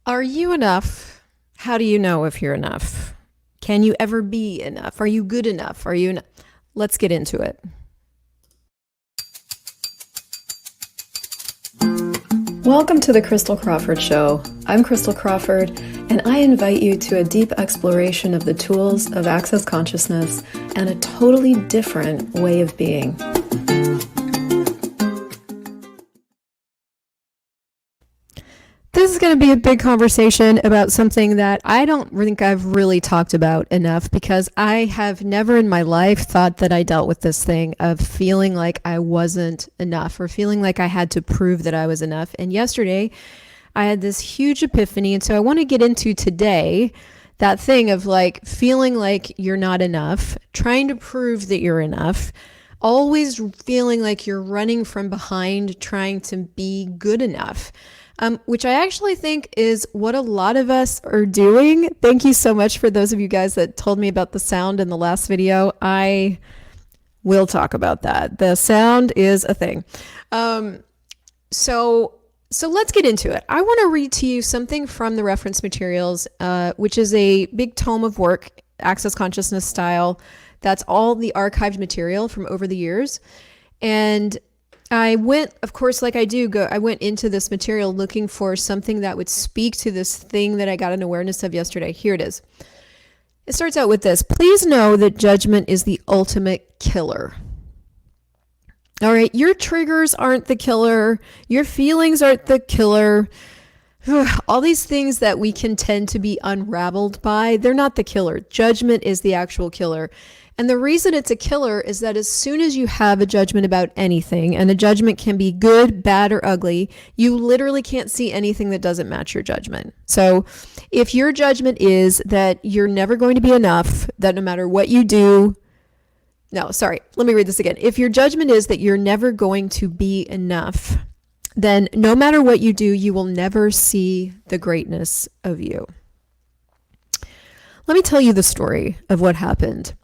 Are you enough? How do you know if you're enough? Can you ever be enough? Are you good enough? Are you enough? Let's get into it. Welcome to the Crystal Crawford Show. I'm Crystal Crawford, and I invite you to a deep exploration of the tools of access consciousness and a totally different way of being. This is going to be a big conversation about something that I don't think I've really talked about enough, because I have never in my life thought that I dealt with this thing of feeling like I wasn't enough or feeling like I had to prove that I was enough. And yesterday I had this huge epiphany. And so I want to get into today that thing of like feeling like you're not enough, trying to prove that you're enough, always feeling like you're running from behind, trying to be good enough. Which I actually think is what a lot of us are doing. Thank you so much for those of you guys that told me about the sound in the last video. I will talk about that. The sound is a thing. So let's get into it. I want to read to you something from the reference materials, which is a big tome of work, Access Consciousness style. That's all the archived material from over the years. And I went, of course, like I do, I went into this material looking for something that would speak to this thing that I got an awareness of yesterday. Here it is. It starts out with this. Please know that judgment is the ultimate killer. All right, your triggers aren't the killer. Your feelings aren't the killer. All these things that we can tend to be unraveled by, they're not the killer. Judgment is the actual killer. And the reason it's a killer is that as soon as you have a judgment about anything, and a judgment can be good, bad, or ugly, you literally can't see anything that doesn't match your judgment. So if your judgment is that you're never going to be enough, that no matter what you do, let me read this again. If your judgment is that you're never going to be enough, then no matter what you do, you will never see the greatness of you. Let me tell you the story of what happened.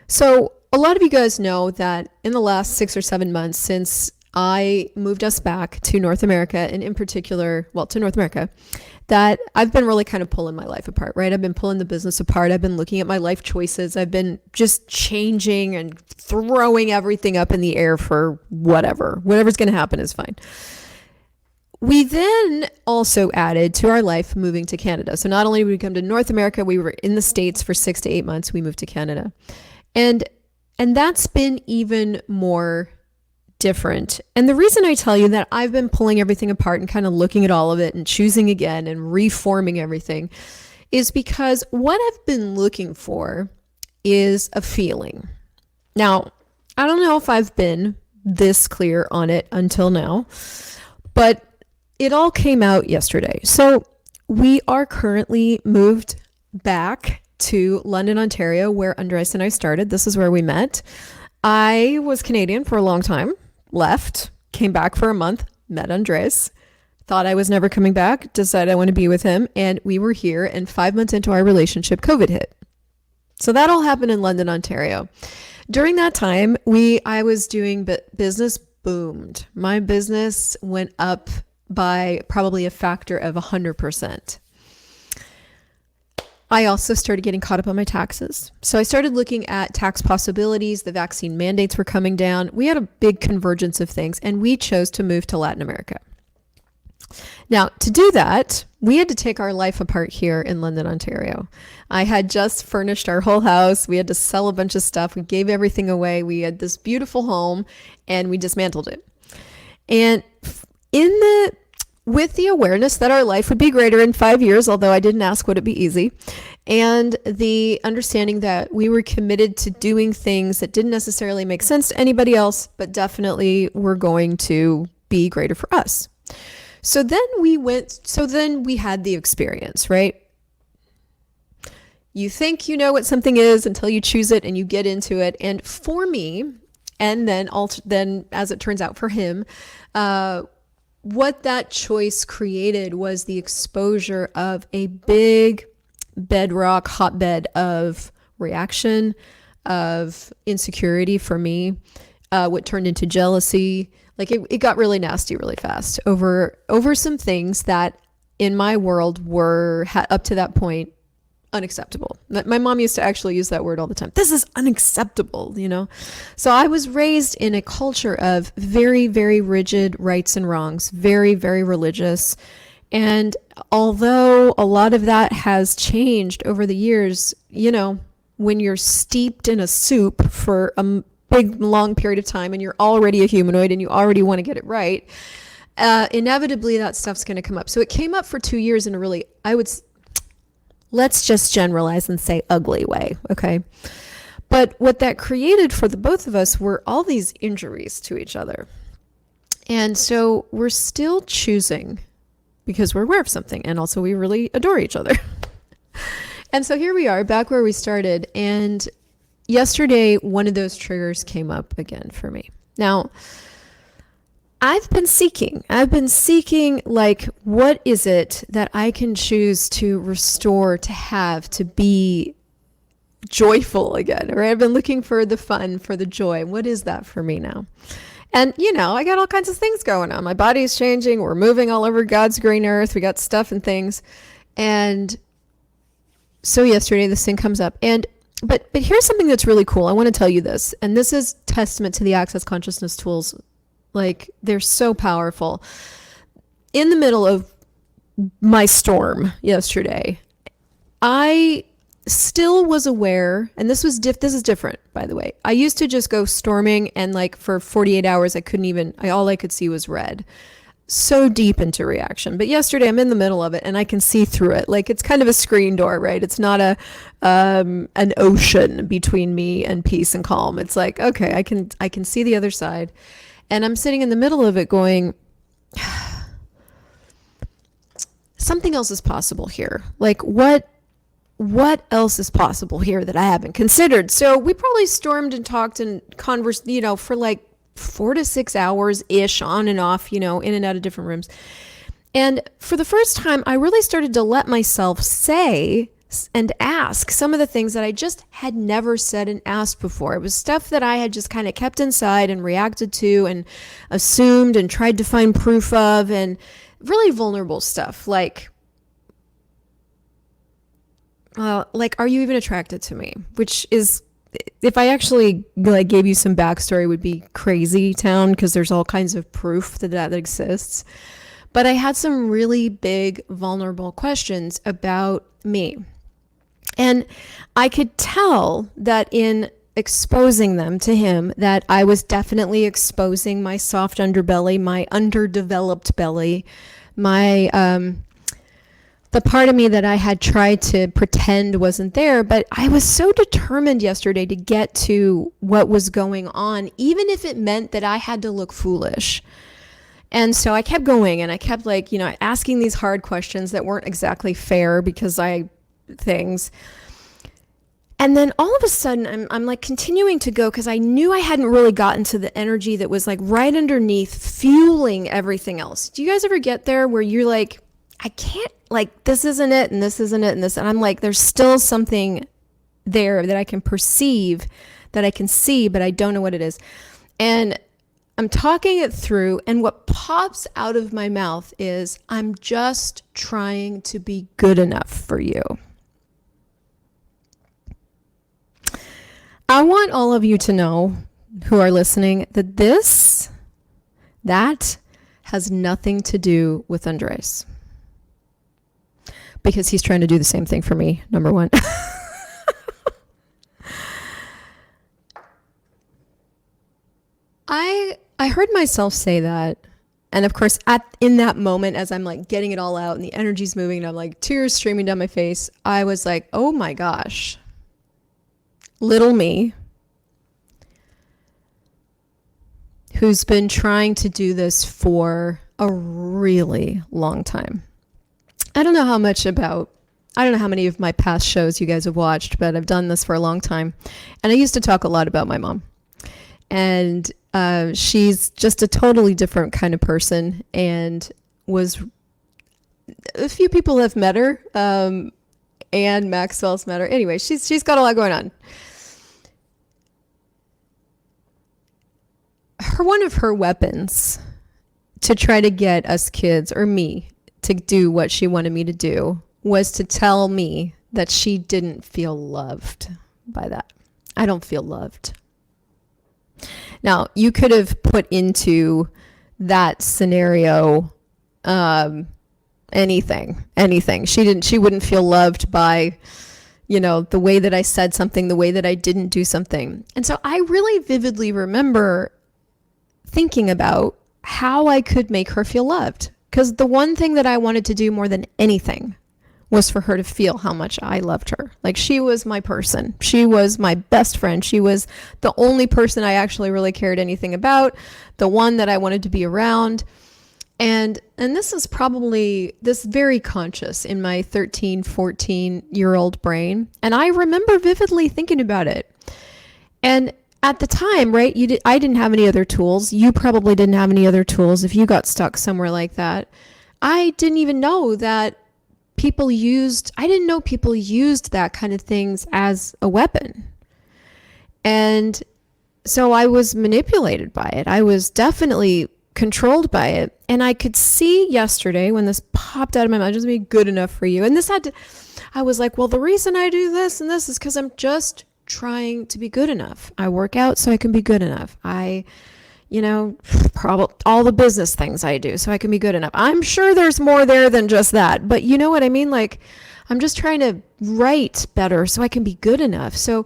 So a lot of you guys know that in the last 6 or 7 months since I moved us back to North America, and in particular, to North America, that I've been really kind of pulling my life apart, right? I've been pulling the business apart. I've been looking at my life choices. I've been just changing and throwing everything up in the air for whatever's going to happen is fine. We then also added to our life moving to Canada. So not only did we come to North America, we were in the States for 6 to 8 months. We moved to Canada. And that's been even more different. And the reason I tell you that I've been pulling everything apart and kind of looking at all of it and choosing again and reforming everything is because what I've been looking for is a feeling. Now, I don't know if I've been this clear on it until now, but it all came out yesterday. So we are currently moved back to London, Ontario, where Andres and I started. This is where we met. I was Canadian for a long time, left, came back for a month, met Andres, thought I was never coming back, decided I want to be with him, and we were here, and 5 months into our relationship, COVID hit. So that all happened in London, Ontario. During that time, I was doing business boomed. My business went up by probably a factor of 100%. I also started getting caught up on my taxes. So I started looking at tax possibilities. The vaccine mandates were coming down. We had a big convergence of things, and we chose to move to Latin America. Now, to do that, we had to take our life apart here in London, Ontario. I had just furnished our whole house. We had to sell a bunch of stuff. We gave everything away. We had this beautiful home, and we dismantled it. And with the awareness that our life would be greater in 5 years, although I didn't ask would it be easy, and the understanding that we were committed to doing things that didn't necessarily make sense to anybody else, but definitely were going to be greater for us. So then we had the experience, right? You think you know what something is until you choose it and you get into it. And for me, and then as it turns out for him, what that choice created was the exposure of a big bedrock hotbed of reaction, of insecurity for me, what turned into jealousy. Like it got really nasty really fast over some things that in my world were up to that point unacceptable. My mom used to actually use that word all the time. This is unacceptable, you know? So I was raised in a culture of very, very rigid rights and wrongs, very, very religious. And although a lot of that has changed over the years, you know, when you're steeped in a soup for a big, long period of time and you're already a humanoid and you already want to get it right, inevitably that stuff's going to come up. So it came up for 2 years in a really, let's just generalize and say ugly way, okay? But what that created for the both of us were all these injuries to each other. And so we're still choosing because we're aware of something, and also we really adore each other. And so here we are back where we started, and yesterday one of those triggers came up again for me. Now, I've been seeking like, what is it that I can choose to restore, to have, to be joyful again? Or I've been looking for the fun, for the joy. What is that for me now? And, you know, I got all kinds of things going on. My body's changing. We're moving all over God's green earth. We got stuff and things. And so yesterday this thing comes up. But here's something that's really cool. I want to tell you this. And this is testament to the Access Consciousness tools. Like, they're so powerful. In the middle of my storm yesterday, I still was aware, and this is different, by the way. I used to just go storming, and like for 48 hours, all I could see was red. So deep into reaction. But yesterday, I'm in the middle of it, and I can see through it. Like, it's kind of a screen door, right? It's not an ocean between me and peace and calm. It's like, okay, I can see the other side. And I'm sitting in the middle of it going, something else is possible here. Like, what else is possible here that I haven't considered? So we probably stormed and talked and conversed, you know, for like 4 to 6 hours ish, on and off, you know, in and out of different rooms. And for the first time, I really started to let myself say and ask some of the things that I just had never said and asked before. It was stuff that I had just kind of kept inside and reacted to and assumed and tried to find proof of, and really vulnerable stuff like, are you even attracted to me? Which is, if I actually like gave you some backstory, would be crazy town, because there's all kinds of proof that exists. But I had some really big, vulnerable questions about me. And I could tell that in exposing them to him, that I was definitely exposing my soft underbelly, my underdeveloped belly, my the part of me that I had tried to pretend wasn't there. But I was so determined yesterday to get to what was going on, even if it meant that I had to look foolish. And so I kept going, and I kept like, you know, asking these hard questions that weren't exactly fair because things. And then all of a sudden I'm like continuing to go, because I knew I hadn't really gotten to the energy that was like right underneath, fueling everything else. Do you guys ever get there where you're like, I can't, like, this isn't it, and this isn't it, and this, and I'm like, there's still something there that I can perceive, that I can see, but I don't know what it is. And I'm talking it through, and what pops out of my mouth is, I'm just trying to be good enough for you. I want all of you to know, who are listening, that that has nothing to do with Andres. Because he's trying to do the same thing for me, number one. I heard myself say that. And of course, in that moment, as I'm like getting it all out and the energy's moving and I'm like tears streaming down my face, I was like, oh my gosh, little me, who's been trying to do this for a really long time. I don't know how many of my past shows you guys have watched, but I've done this for a long time. And I used to talk a lot about my mom. And she's just a totally different kind of person, and a few people have met her, and Maxwell's met her. Anyway, she's got a lot going on. One of her weapons to try to get us kids, or me, to do what she wanted me to do was to tell me that she didn't feel loved by that. I don't feel loved. Now, you could have put into that scenario anything. She wouldn't feel loved by, the way that I said something, the way that I didn't do something. And so I really vividly remember thinking about how I could make her feel loved. Because the one thing that I wanted to do more than anything was for her to feel how much I loved her. Like, she was my person. She was my best friend. She was the only person I actually really cared anything about, the one that I wanted to be around. And this is probably this very conscious in my 13, 14-year-old brain. And I remember vividly thinking about it. And at the time, right, I didn't have any other tools. You probably didn't have any other tools if you got stuck somewhere like that. I didn't even know that I didn't know people used that kind of things as a weapon. And so I was manipulated by it. I was definitely controlled by it. And I could see yesterday when this popped out of my mouth, just be good enough for you. And I was like, well, the reason I do this and this is because I'm just trying to be good enough. I work out so I can be good enough. I, probably all the business things I do so I can be good enough. I'm sure there's more there than just that, but you know what I mean? Like, I'm just trying to write better so I can be good enough. So,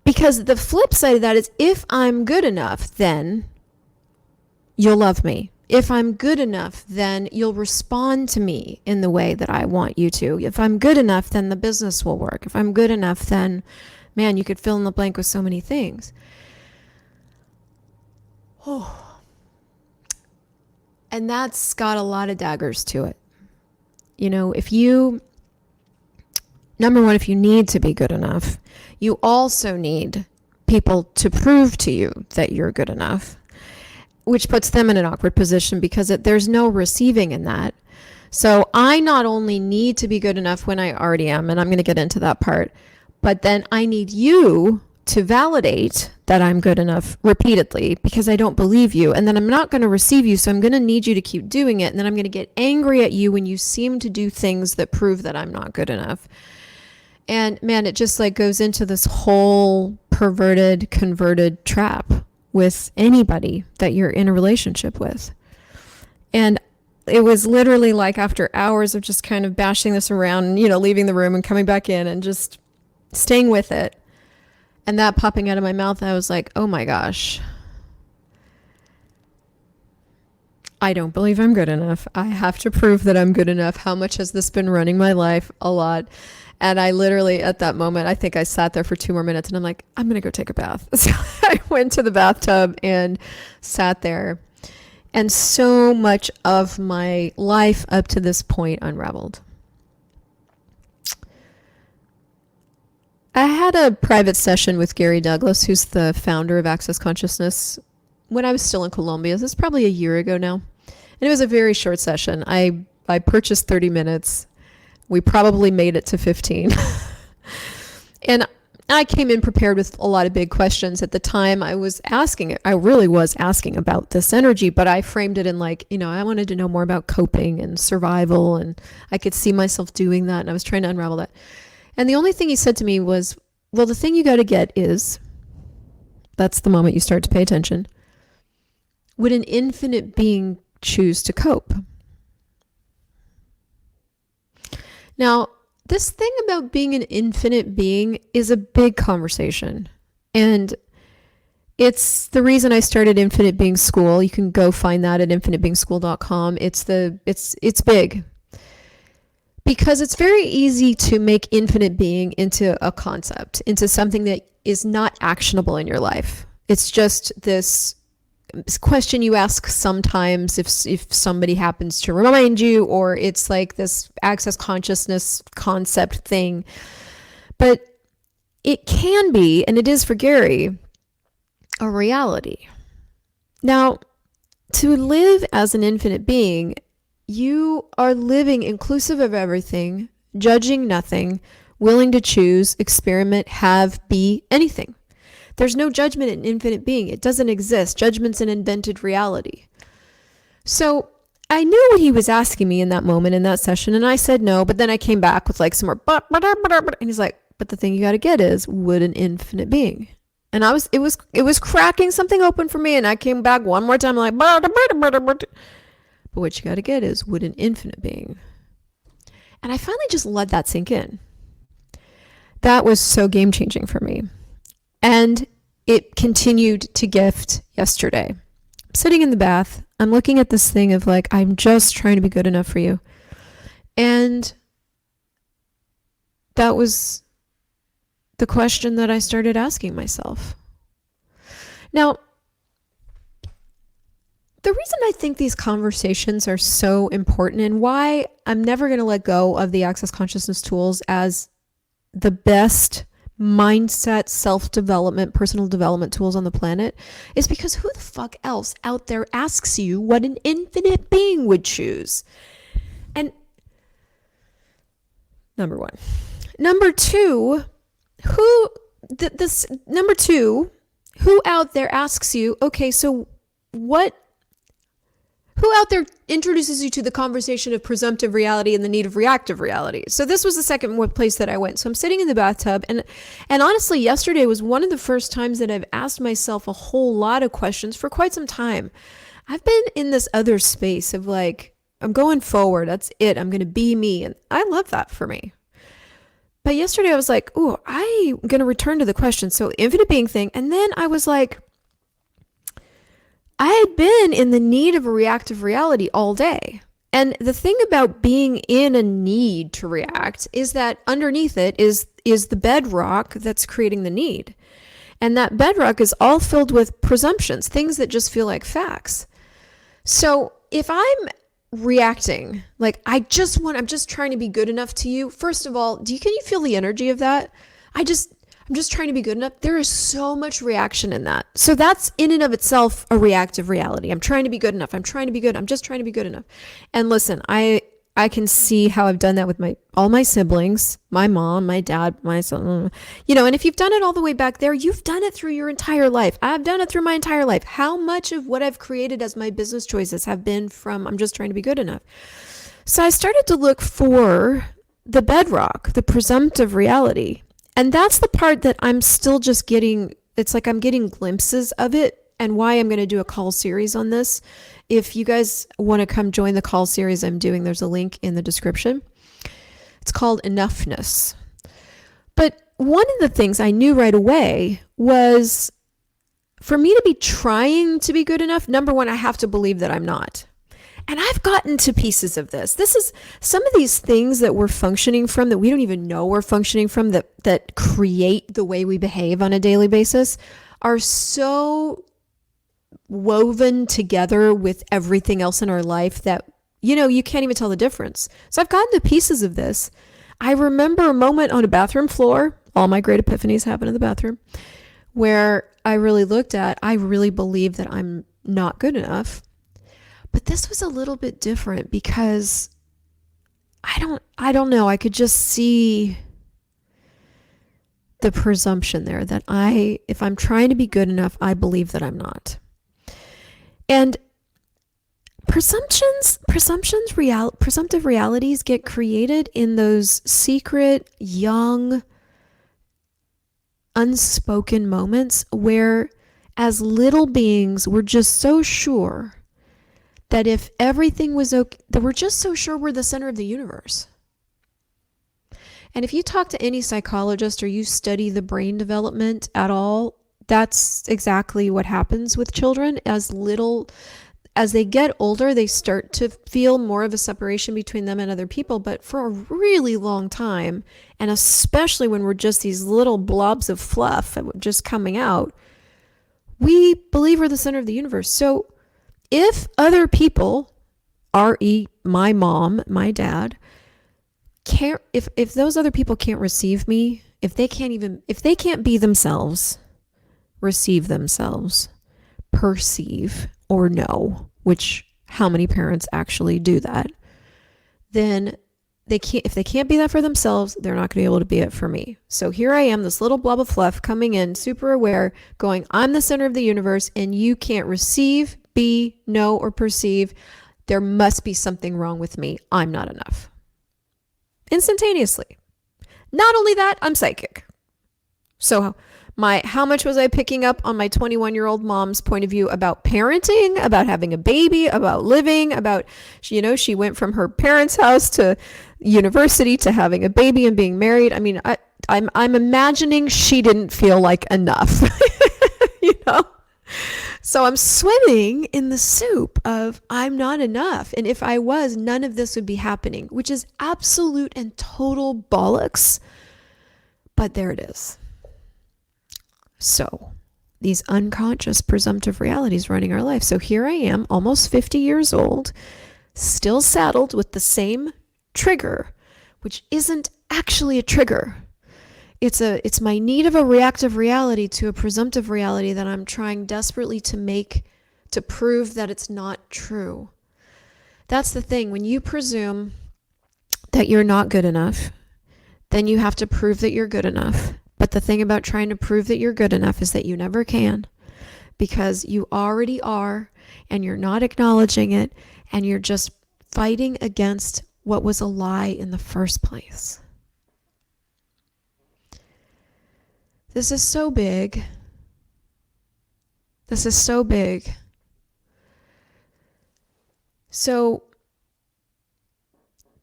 because the flip side of that is, if I'm good enough, then you'll love me. If I'm good enough, then you'll respond to me in the way that I want you to. If I'm good enough, then the business will work. If I'm good enough, then, man, you could fill in the blank with so many things. Oh. And that's got a lot of daggers to it. Number one, if you need to be good enough, you also need people to prove to you that you're good enough, which puts them in an awkward position because there's no receiving in that. So I not only need to be good enough when I already am, and I'm going to get into that part, but then I need you to validate that I'm good enough repeatedly, because I don't believe you. And then I'm not going to receive you, so I'm going to need you to keep doing it. And then I'm going to get angry at you when you seem to do things that prove that I'm not good enough. And man, it just like goes into this whole perverted, converted trap with anybody that you're in a relationship with. And it was literally like, after hours of just kind of bashing this around, leaving the room and coming back in and just staying with it, and that popping out of my mouth, I was like, oh my gosh, I don't believe I'm good enough. I have to prove that I'm good enough. How much has this been running my life? A lot. And I literally, at that moment, I think I sat there for 2 more minutes and I'm like, I'm going to go take a bath. So I went to the bathtub and sat there. And so much of my life up to this point unraveled. I had a private session with Gary Douglas, who's the founder of Access Consciousness, when I was still in Colombia. This is probably a year ago now. And it was a very short session. I purchased 30 minutes. We probably made it to 15. And I came in prepared with a lot of big questions. At the time, I really was asking about this energy, but I framed it in like, I wanted to know more about coping and survival, and I could see myself doing that, and I was trying to unravel that. And the only thing he said to me was, well, the thing you got to get is, that's the moment you start to pay attention. Would an infinite being choose to cope? Now, this thing about being an infinite being is a big conversation. And it's the reason I started Infinite Being School. You can go find that at infinitebeingschool.com. It's big. Because it's very easy to make infinite being into a concept, into something that is not actionable in your life. It's just this question you ask sometimes if somebody happens to remind you, or it's like this access consciousness concept thing. But it can be, and it is for Gary, a reality. Now, to live as an infinite being, you are living inclusive of everything, judging nothing, willing to choose, experiment, have, be, anything. There's no judgment in infinite being. It doesn't exist. Judgment's an invented reality. So I knew what he was asking me in that moment, in that session, and I said no, but then I came back with like some more, and he's like, but the thing you got to get is, would an infinite being? And it was cracking something open for me, and I came back one more time like, but what you got to get is, would an infinite being? And I finally just let that sink in. That was so game changing for me. And it continued to gift yesterday. I'm sitting in the bath. I'm looking at this thing of like, I'm just trying to be good enough for you. And that was the question that I started asking myself. Now, the reason I think these conversations are so important and why I'm never going to let go of the Access Consciousness tools as the best mindset, self-development, personal development tools on the planet is because who the fuck else out there asks you what an infinite being would choose? And number one. Number two, who out there asks you, okay, so who out there introduces you to the conversation of presumptive reality and the need of reactive reality? So this was the second place that I went. So I'm sitting in the bathtub, and honestly, yesterday was one of the first times that I've asked myself a whole lot of questions for quite some time. I've been in this other space of like, I'm going forward. That's it. I'm going to be me. And I love that for me. But yesterday I was like, oh, I'm going to return to the question. So infinite being thing. And then I was like, I had been in the need of a reactive reality all day. And the thing about being in a need to react is that underneath it is the bedrock that's creating the need. And that bedrock is all filled with presumptions, things that just feel like facts. So if I'm reacting, like I'm just trying to be good enough to you. First of all, can you feel the energy of that? I'm just trying to be good enough. There is so much reaction in that. So that's in and of itself a reactive reality. I'm trying to be good enough. I'm trying to be good. I'm just trying to be good enough. And listen, I can see how I've done that with all my siblings, my mom, my dad, my son, and if you've done it all the way back there, you've done it through your entire life. I've done it through my entire life. How much of what I've created as my business choices have been from, I'm just trying to be good enough. So I started to look for the bedrock, the presumptive reality. And that's the part that I'm still just getting, it's like I'm getting glimpses of it, and why I'm going to do a call series on this. If you guys want to come join the call series I'm doing, there's a link in the description. It's called Enoughness. But one of the things I knew right away was for me to be trying to be good enough, number one, I have to believe that I'm not. And I've gotten to pieces of this. This is some of these things that we're functioning from that we don't even know we're functioning from that create the way we behave on a daily basis are so woven together with everything else in our life that, you can't even tell the difference. So I've gotten to pieces of this. I remember a moment on a bathroom floor, all my great epiphanies happen in the bathroom, where I really believe that I'm not good enough. But this was a little bit different because I don't know. I could just see the presumption there that if I'm trying to be good enough, I believe that I'm not. And presumptive realities get created in those secret, young, unspoken moments where as little beings, we're just so sure that if everything was okay, that we're just so sure we're the center of the universe. And if you talk to any psychologist or you study the brain development at all, that's exactly what happens with children. As they get older, they start to feel more of a separation between them and other people. But for a really long time, and especially when we're just these little blobs of fluff just coming out, we believe we're the center of the universe. So if other people, i.e. my mom, my dad, if those other people can't receive me, if they can't be themselves, receive themselves, perceive or know, which how many parents actually do that, then if they can't be that for themselves, they're not going to be able to be it for me. So here I am, this little blob of fluff coming in, super aware, going, I'm the center of the universe, and you can't receive, be, know, or perceive. there must be something wrong with me. I'm not enough. Instantaneously. Not only that, I'm psychic. So how much was I picking up on my 21-year-old mom's point of view about parenting, about having a baby, about living, about, she went from her parents' house to university to having a baby and being married. I mean, I'm imagining she didn't feel like enough, So I'm swimming in the soup of I'm not enough. And if I was, none of this would be happening, which is absolute and total bollocks. But there it is. So these unconscious presumptive realities running our life. So here I am, almost 50 years old, still saddled with the same trigger, which isn't actually a trigger. It's my need of a reactive reality to a presumptive reality that I'm trying desperately to prove that it's not true. That's the thing. When you presume that you're not good enough, then you have to prove that you're good enough. But the thing about trying to prove that you're good enough is that you never can, because you already are, and you're not acknowledging it, and you're just fighting against what was a lie in the first place. This is so big. This is so big. So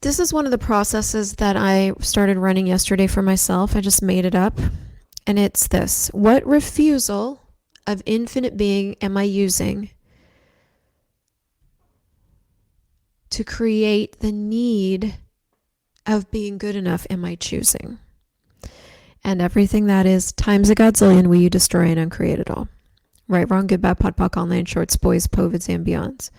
this is one of the processes that I started running yesterday for myself. I just made it up. And it's this. What refusal of infinite being am I using to create the need of being good enough am I choosing? And everything that is times a godzillion will you destroy and uncreate it all. Right, wrong, good, bad, pod, poc, online, shorts, boys, povids, and beyonds.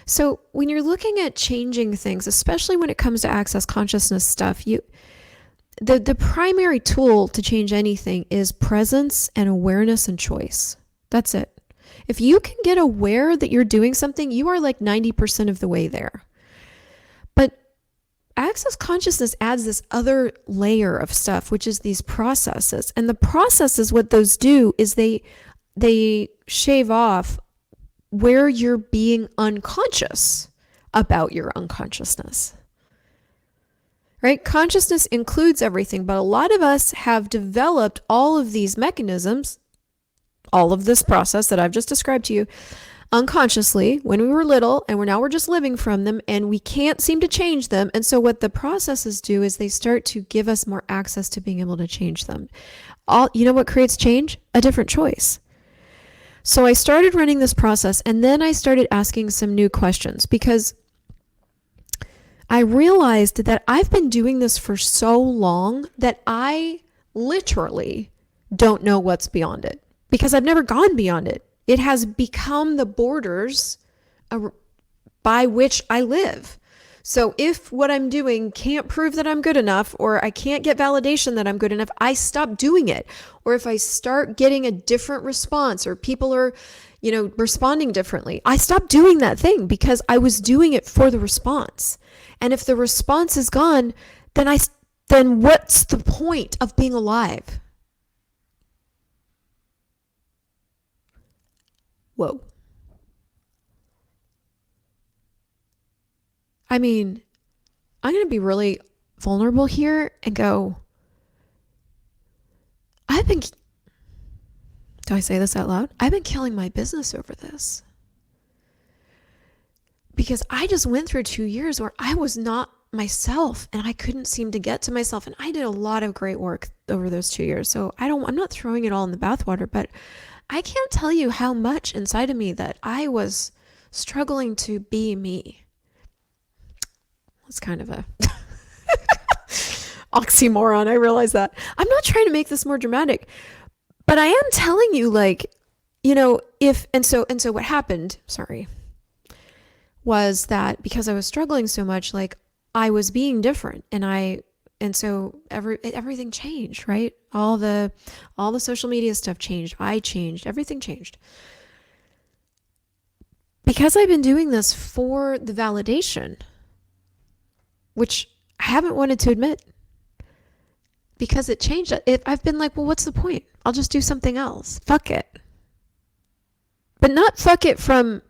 So when you're looking at changing things, especially when it comes to access consciousness stuff, the primary tool to change anything is presence and awareness and choice. That's it. If you can get aware that you're doing something, you are like 90% of the way there. But access consciousness adds this other layer of stuff, which is these processes. And the processes, what those do is they shave off where you're being unconscious about your unconsciousness. Right? Consciousness includes everything, but a lot of us have developed all of these mechanisms, all of this process that I've just described to you, unconsciously when we were little, and we're just living from them, and we can't seem to change them. And so what the processes do is they start to give us more access to being able to change them. You know what creates change? A different choice. So I started running this process, and then I started asking some new questions, because I realized that I've been doing this for so long that I literally don't know what's beyond it, because I've never gone beyond it. It has become the borders by which I live. So if what I'm doing can't prove that I'm good enough, or I can't get validation that I'm good enough, I stop doing it. Or if I start getting a different response, or people are, responding differently, I stop doing that thing because I was doing it for the response. And if the response is gone, then what's the point of being alive? Whoa. I mean, I'm going to be really vulnerable here and go, do I say this out loud? I've been killing my business over this. Because I just went through 2 years where I was not myself, and I couldn't seem to get to myself. And I did a lot of great work over those 2 years. So I'm not throwing it all in the bathwater, but I can't tell you how much inside of me that I was struggling to be me. It's kind of a oxymoron. I realize that. I'm not trying to make this more dramatic, but I am telling you, so what happened, was that because I was struggling so much, I was being different, and so everything changed, right? All the social media stuff changed. I changed. Everything changed. Because I've been doing this for the validation, which I haven't wanted to admit, because it changed. I've been like, well, what's the point? I'll just do something else. Fuck it. But not fuck it from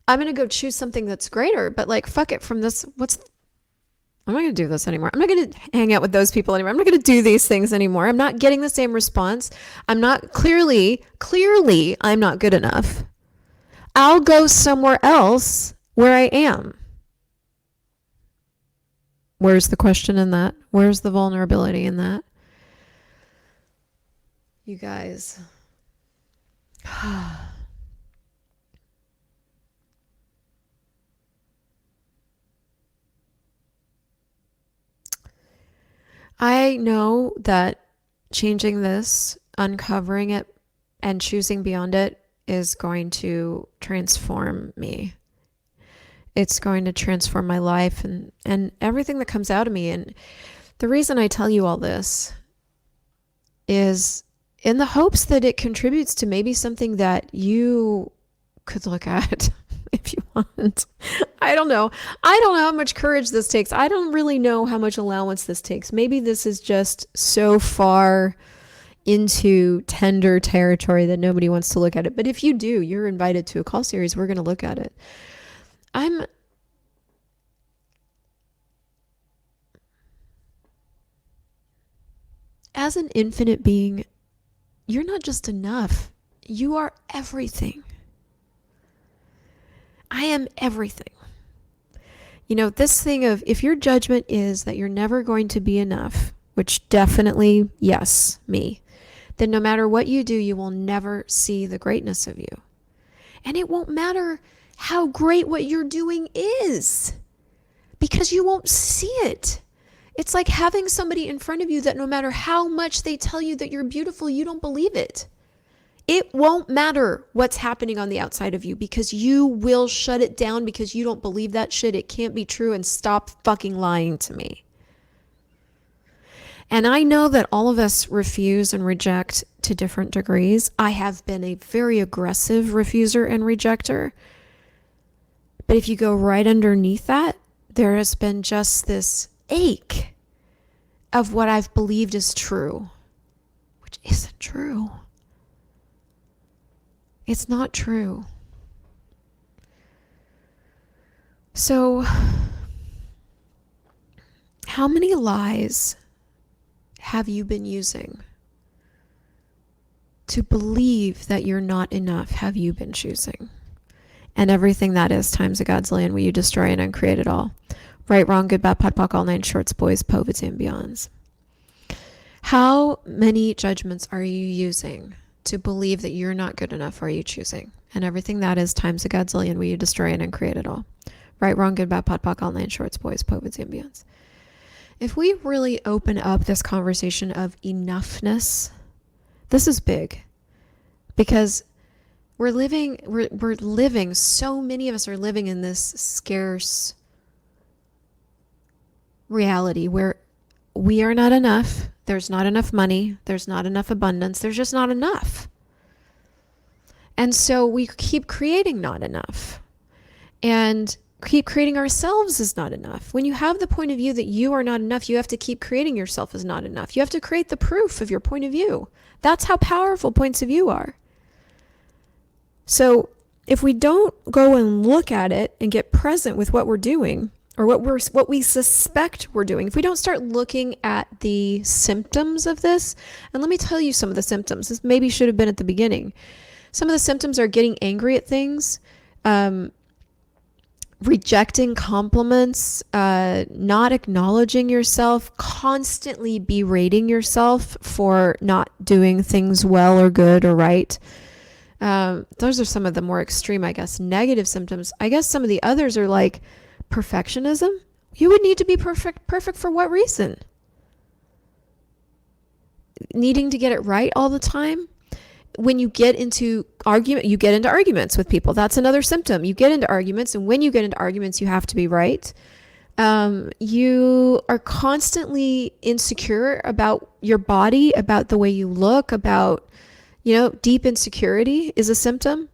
I'm going to go choose something that's greater, but like, fuck it from this. I'm not going to do this anymore. I'm not going to hang out with those people anymore. I'm not going to do these things anymore. I'm not getting the same response. I'm not clearly, I'm not good enough. I'll go somewhere else where I am. Where's the question in that? Where's the vulnerability in that? You guys. I know that changing this, uncovering it, and choosing beyond it is going to transform me. It's going to transform my life and everything that comes out of me. And the reason I tell you all this is in the hopes that it contributes to maybe something that you could look at if you want. I don't know. I don't know how much courage this takes. I don't really know how much allowance this takes. Maybe this is just so far into tender territory that nobody wants to look at it. But if you do, you're invited to a call series. We're going to look at it. As an infinite being, you're not just enough. You are everything. I am everything. You know, this thing of if your judgment is that you're never going to be enough, which definitely, yes, me, then no matter what you do, you will never see the greatness of you. And it won't matter how great what you're doing is, because you won't see it. It's like having somebody in front of you that no matter how much they tell you that you're beautiful, you don't believe it. It won't matter what's happening on the outside of you because you will shut it down because you don't believe that shit. It can't be true, and stop fucking lying to me. And I know that all of us refuse and reject to different degrees. I have been a very aggressive refuser and rejecter. But if you go right underneath that, there has been just this ache of what I've believed is true, which isn't true. It's not true. So, how many lies have you been using to believe that you're not enough? Have you been choosing? And everything that is times a godzillion, will you destroy and uncreate it all? Right, wrong, good, bad, podpoc, all nine shorts, boys, povits, and beyonds. How many judgments are you using to believe that you're not good enough? Are you choosing? And everything that is times a godzillion, will you destroy and uncreate it all? Right, wrong, good, bad, podpoc, all nine shorts, boys, povits, and beyonds. If we really open up this conversation of enoughness, this is big, because we're living, so many of us are living in this scarce reality where we are not enough. There's not enough money. There's not enough abundance. There's just not enough. And so we keep creating not enough and keep creating ourselves as not enough. When you have the point of view that you are not enough, you have to keep creating yourself as not enough. You have to create the proof of your point of view. That's how powerful points of view are. So if we don't go and look at it and get present with what we're doing, or what we suspect we're doing, if we don't start looking at the symptoms of this, and let me tell you some of the symptoms. This maybe should have been at the beginning. Some of the symptoms are getting angry at things, rejecting compliments, not acknowledging yourself, constantly berating yourself for not doing things well or good or right. Those are some of the more extreme, I guess, negative symptoms. I guess some of the others are like perfectionism. You would need to be perfect. Perfect for what reason? Needing to get it right all the time. When you get into arguments with people. That's another symptom. You get into arguments, and when you get into arguments, you have to be right. You are constantly insecure about your body, about the way you look, about, deep insecurity is a symptom.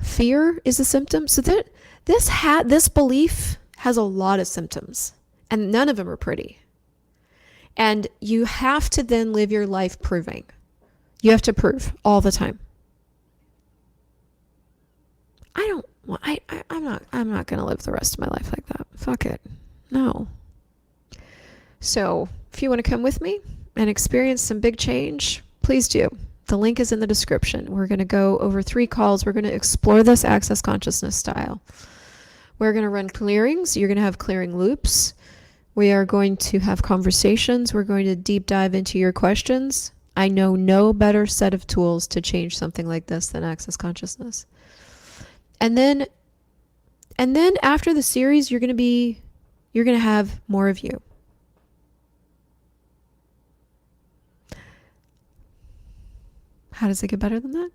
Fear is a symptom. So that this belief has a lot of symptoms, and none of them are pretty. And you have to then live your life proving. You have to prove all the time. Well, I'm not going to live the rest of my life like that. Fuck it. No. So if you want to come with me and experience some big change, please do. The link is in the description. We're going to go over 3 calls. We're going to explore this access consciousness style. We're going to run clearings. You're going to have clearing loops. We are going to have conversations. We're going to deep dive into your questions. I know no better set of tools to change something like this than access consciousness. And then after the series, you're going to have more of you. How does it get better than that?